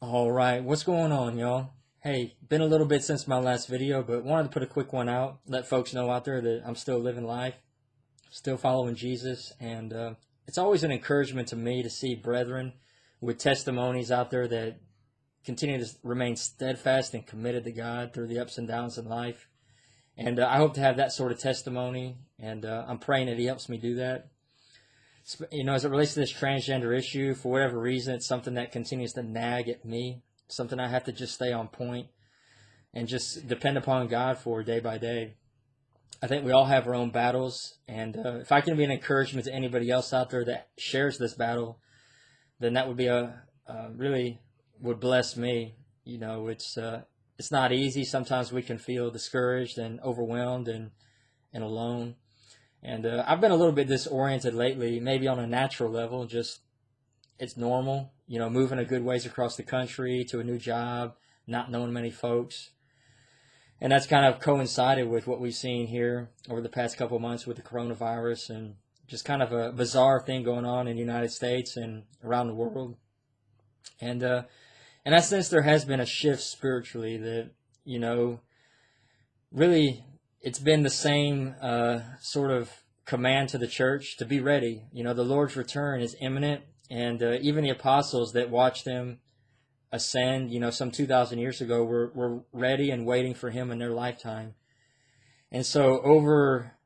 All right, what's going on, y'all? Hey, been a little bit since my last video, but wanted to put a quick one out, let folks know out there that I'm still living life, still following Jesus, and it's always an encouragement to me to see brethren with testimonies out there that continue to remain steadfast and committed to God through the ups and downs in life. And I hope to have that sort of testimony, and I'm praying that He helps me do that. As it relates to this transgender issue, for whatever reason, it's something that continues to nag at me, something I have to just stay on point and just depend upon God for day by day. I think we all have our own battles, and if I can be an encouragement to anybody else out there that shares this battle, then that would be really would bless me. It's not easy. Sometimes we can feel discouraged and overwhelmed and alone. And I've been a little bit disoriented lately, maybe on a natural level, just it's normal, moving a good ways across the country to a new job, not knowing many folks. And that's kind of coincided with what we've seen here over the past couple of months with the coronavirus and just kind of a bizarre thing going on in the United States and around the world. And in that sense, there has been a shift spiritually that, really it's been the same sort of command to the church to be ready. The Lord's return is imminent, and even the apostles that watched Him ascend, some 2,000 years ago, were ready and waiting for Him in their lifetime. And so over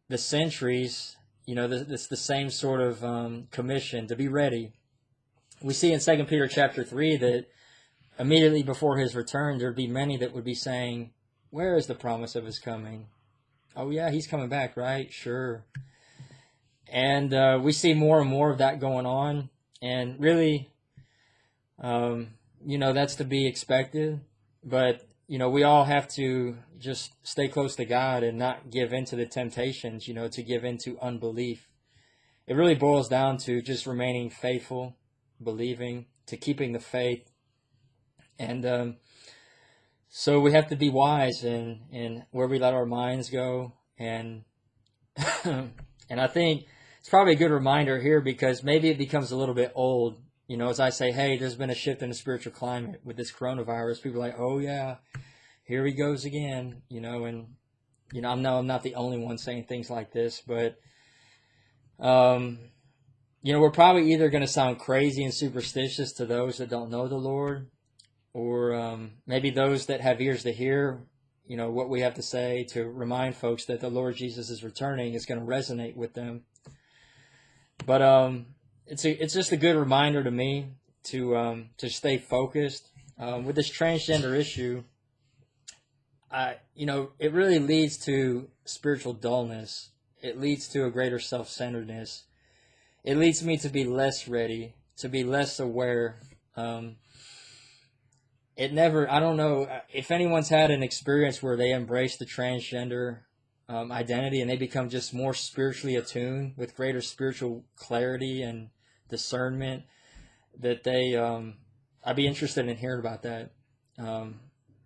the centuries, it's the same sort of commission to be ready. We see in 2 Peter chapter 3 that immediately before His return, there'd be many that would be saying, where is the promise of His coming? Oh yeah, He's coming back, right? Sure. And we see more and more of that going on. And really, that's to be expected. But, we all have to just stay close to God and not give in to the temptations, to give in to unbelief. It really boils down to just remaining faithful, believing, to keeping the faith. And so we have to be wise in where we let our minds go. And and I think it's probably a good reminder here because maybe it becomes a little bit old. As I say, hey, there's been a shift in the spiritual climate with this coronavirus. People are like, oh yeah, here he goes again. I know I'm not the only one saying things like this, but we're probably either going to sound crazy and superstitious to those that don't know the Lord, or maybe those that have ears to hear, what we have to say to remind folks that the Lord Jesus is returning is going to resonate with them. But it's just a good reminder to me to stay focused with this transgender issue. It really leads to spiritual dullness. It leads to a greater self-centeredness. It leads me to be less ready, to be less aware. I don't know if anyone's had an experience where they embrace the transgender identity and they become just more spiritually attuned with greater spiritual clarity and discernment, that I'd be interested in hearing about that.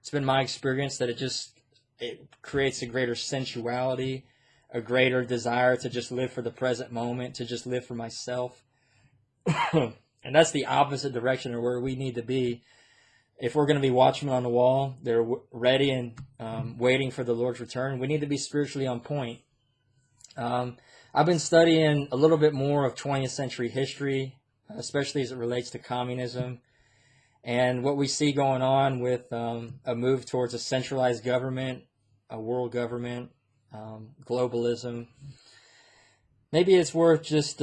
It's been my experience that it creates a greater sensuality, a greater desire to just live for the present moment, to just live for myself. And that's the opposite direction of where we need to be. If we're going to be watchmen on the wall, they're ready and waiting for the Lord's return, we need to be spiritually on point. I've been studying a little bit more of 20th century history, especially as it relates to communism, and what we see going on with a move towards a centralized government, a world government, globalism. Maybe it's worth just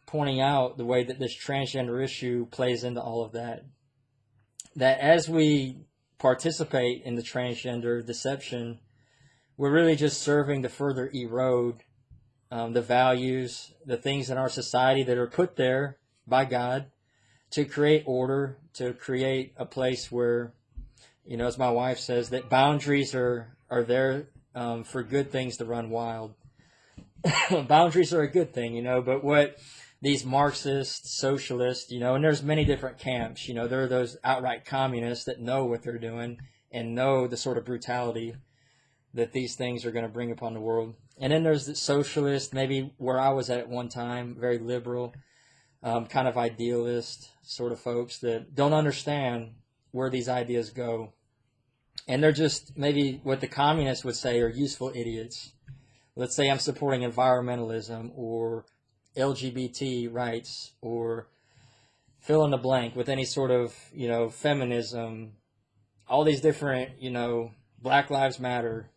pointing out the way that this transgender issue plays into all of that. That as we participate in the transgender deception, we're really just serving to further erode the values, the things in our society that are put there by God to create order, to create a place where, as my wife says, that boundaries are there for good things to run wild. Boundaries are a good thing, but what these Marxists, socialists, and there's many different camps. There are those outright communists that know what they're doing and know the sort of brutality that these things are going to bring upon the world. And then there's the socialist, maybe where I was at one time, very liberal, kind of idealist sort of folks that don't understand where these ideas go. And they're just maybe what the communists would say are useful idiots. Let's say I'm supporting environmentalism or LGBT rights or fill in the blank with any sort of, feminism, all these different, Black Lives Matter.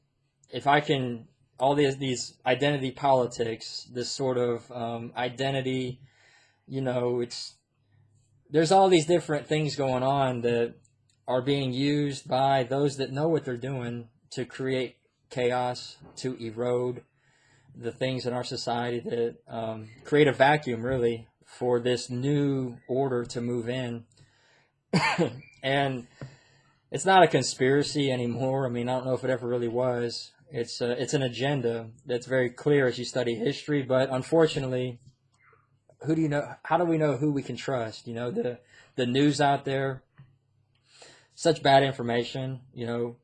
If I can, all these identity politics, this sort of identity, there's all these different things going on that are being used by those that know what they're doing to create chaos, to erode the things in our society that create a vacuum, really, for this new order to move in. And it's not a conspiracy anymore. I mean, I don't know if it ever really was. It's an agenda that's very clear as you study history. But unfortunately, who do you know? How do we know who we can trust? The news out there, such bad information.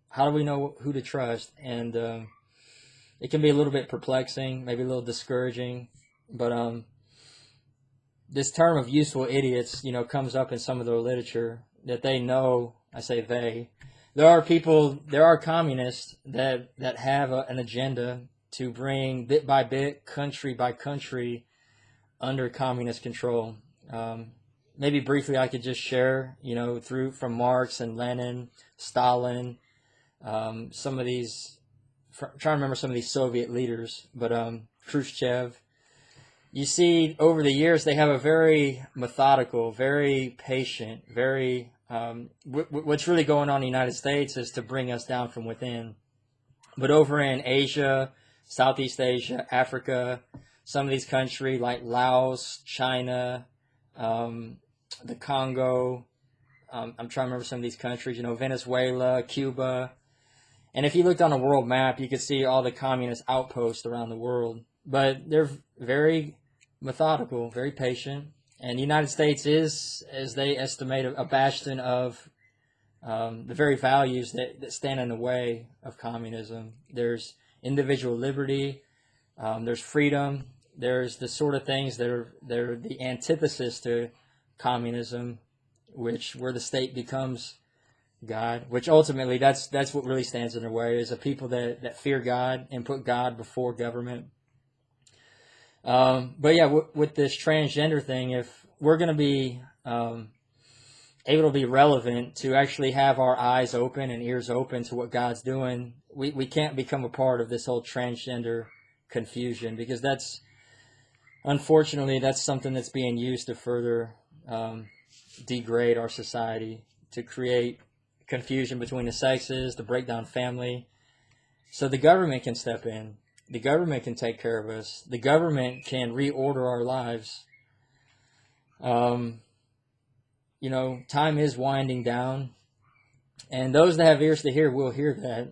How do we know who to trust? And it can be a little bit perplexing, maybe a little discouraging. But this term of useful idiots, comes up in some of the literature that they know. I say they. There are communists that have an agenda to bring bit by bit, country by country, under communist control. Maybe briefly I could just share, from Marx and Lenin, Stalin, some of these, trying to remember some of these Soviet leaders, but Khrushchev. You see, over the years, they have a very methodical, very patient, very... what's really going on in the United States is to bring us down from within. But over in Asia, Southeast Asia, Africa, some of these countries like Laos, China, the Congo, I'm trying to remember some of these countries, Venezuela, Cuba. And if you looked on a world map, you could see all the communist outposts around the world. But they're very methodical, very patient. And the United States is, as they estimate, a bastion of the very values that stand in the way of communism. There's individual liberty, there's freedom, there's the sort of things that are the antithesis to communism, where the state becomes God, which ultimately that's what really stands in their way, is a people that fear God and put God before government. But yeah, with this transgender thing, if we're going to be able to be relevant, to actually have our eyes open and ears open to what God's doing, we can't become a part of this whole transgender confusion, because unfortunately, that's something that's being used to further degrade our society, to create confusion between the sexes, to break down family. So the government can step in. The government can take care of us. The government can reorder our lives. Time is winding down. And those that have ears to hear will hear that.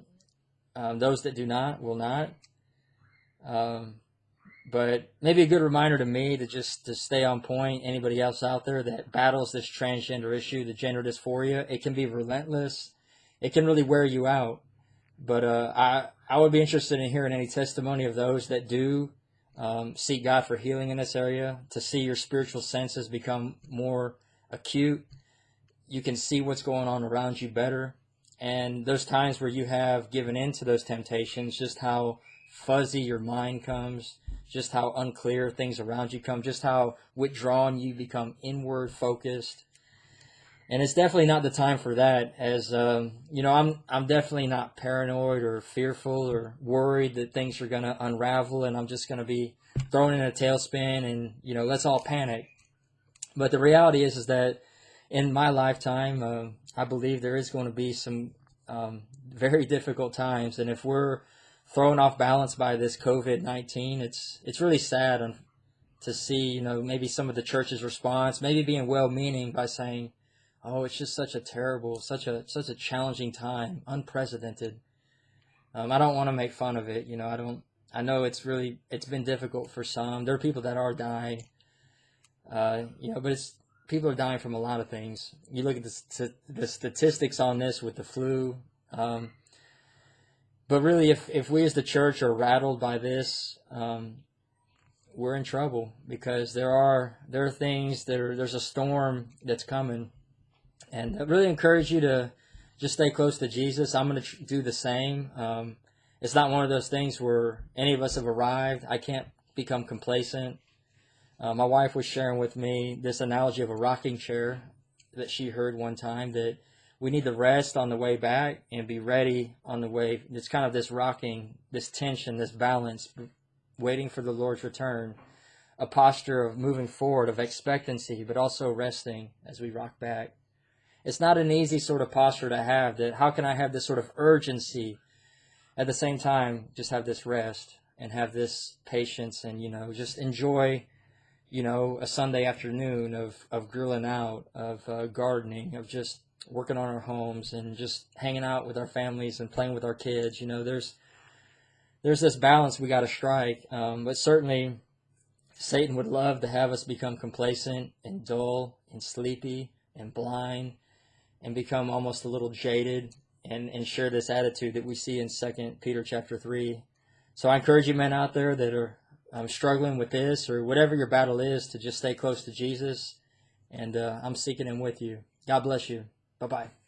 Those that do not will not. But maybe a good reminder to me to stay on point. Anybody else out there that battles this transgender issue, the gender dysphoria, it can be relentless. It can really wear you out. But I would be interested in hearing any testimony of those that do seek God for healing in this area, to see your spiritual senses become more acute. You can see what's going on around you better. And those times where you have given in to those temptations, just how fuzzy your mind comes, just how unclear things around you come, just how withdrawn you become inward focused. And it's definitely not the time for that, as, I'm definitely not paranoid or fearful or worried that things are going to unravel and I'm just going to be thrown in a tailspin and, let's all panic. But the reality is that in my lifetime, I believe there is going to be some very difficult times. And if we're thrown off balance by this COVID-19, it's really sad to see, maybe some of the church's response, maybe being well-meaning by saying, oh, it's just such a terrible, such a challenging time, unprecedented. I don't want to make fun of it, I know it's been difficult for some. There are people that are dying, but people are dying from a lot of things. You look at the statistics on this with the flu, but really, if we as the church are rattled by this, we're in trouble, because there are things there's a storm that's coming. And I really encourage you to just stay close to Jesus. I'm going to do the same. It's not one of those things where any of us have arrived. I can't become complacent. My wife was sharing with me this analogy of a rocking chair that she heard one time, that we need to rest on the way back and be ready on the way. It's kind of this rocking, this tension, this balance, waiting for the Lord's return, a posture of moving forward, of expectancy, but also resting as we rock back. It's not an easy sort of posture to have, that how can I have this sort of urgency, at the same time just have this rest and have this patience, and, just enjoy, a Sunday afternoon of grilling out, of gardening, of just working on our homes and just hanging out with our families and playing with our kids. There's this balance we got to strike. But certainly Satan would love to have us become complacent and dull and sleepy and blind and become almost a little jaded, and share this attitude that we see in 2 Peter chapter 3. So I encourage you men out there that are struggling with this, or whatever your battle is, to just stay close to Jesus. And I'm seeking him with you. God bless you. Bye-bye.